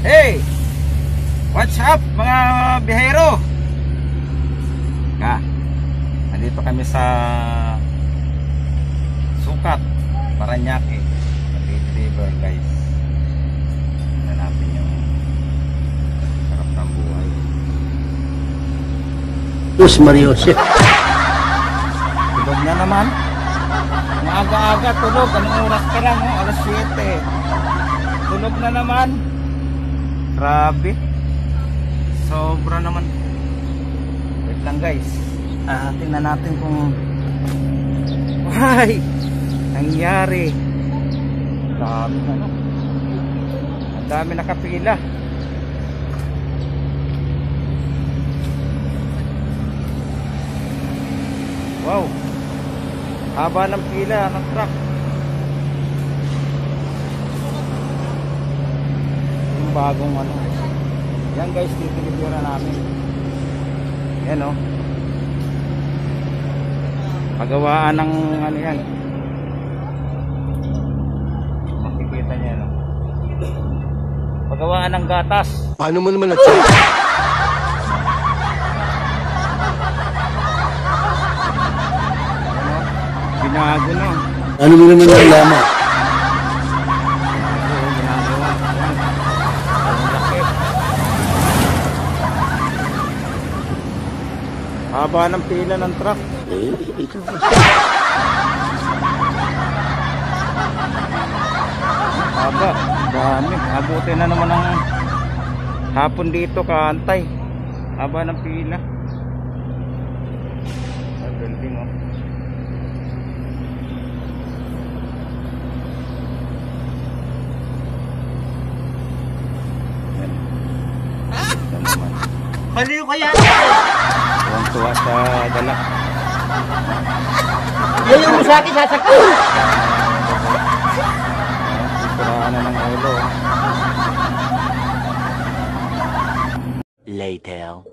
Hey! What's up mga bihero? Nandito kami sa Sukat, Paranaque, Leyte River guys. Tignan natin yung sarap ng buhay. Diyos Mariosep. Tulog na naman. Ang aga-aga tulog. Anong oras ka lang? Alas 7. Tulog na naman. Grabe. Sobra naman. Wait lang guys. Tingnan natin kung why nangyari. Dami ano. Ang dami nakapila. Wow. Haba ng pila ng truck. Yung bagong ano. Yan guys, titilipira namin. Yan o. Pagawaan ng ano yan. Makikita niya no. Pagawaan ng gatas. Paano mo naman na-check? Binago no. Ano mo naman nalaman? Ginagawa. Ang laki. Haba ng pila ng truck. Ikaw. Haba. Dami. Abutin na naman ng hapon dito kaantay. Haba ng pila. Building oh. Baliw kaya? Tuwang-tuwa sa dala. Ngayon mo sa akin sasaktan. Kuraan na ng ulo. Later.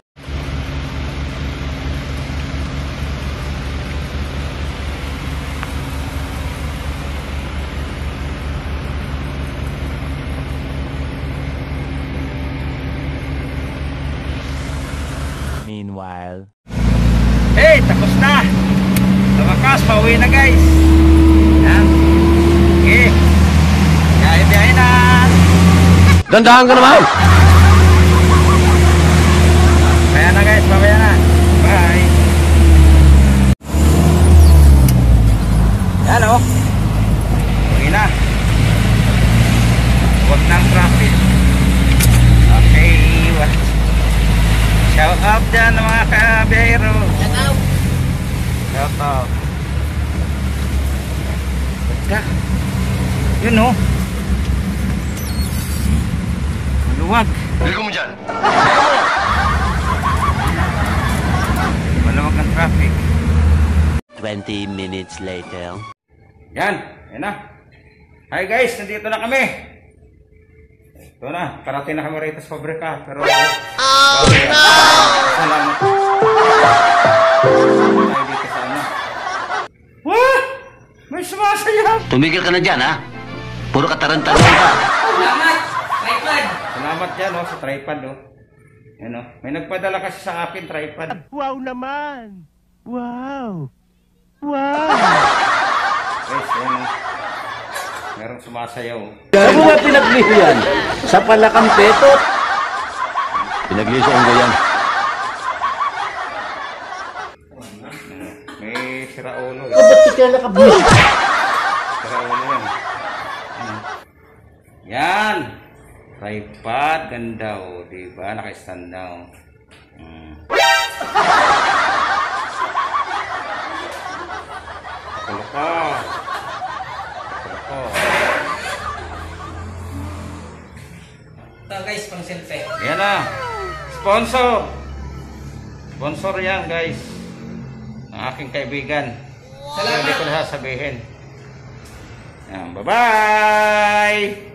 Meanwhile. Hey, tapos na. Sa wakas, pauwi na guys. Yan. Okay. Biyahe na. Dandahan ka naman. Kaya na guys, babaya na. Bye. Yan o. Uwi na. Huwag ng traffic. Okay. Shout out dyan mga kabiyero. Shout out. Shout out. Ba't yun o. Maluwag. Ligo mo dyan. Maluwag ang traffic. 20 minutes later. Yan. Yan na. Hi guys, nandito na kami. Ito na, karating na kami rito sa pabrika. Pero oh no! Salamat. Tayo dito sa ano. What? May sumasayaw! Tumigil ka na dyan, ha? Puro katarantaran ka. Salamat! Tripod! Salamat yan, oh, sa tripod, oh. Yan, oh. May nagpadala kasi sa akin, tripod. Wow naman! Wow! Wow! Guys, yan, oh. Merong sumasayaw. Saan mo nga pinagliso yan? Sa palakang petot? Pinagliso ang ganyan. May siraulo. O ba't di ka nakablis? Siraulo yan. Yan! Tripod, ganda o. Diba? Naka-stand down. Pakulo ka. Pakulo ko. Ito guys, pang selfie. Yan na. Sponsor. Sponsor yan guys. Ang aking kaibigan. Salamat. Hindi ko na sasabihin. Yan. Bye-bye!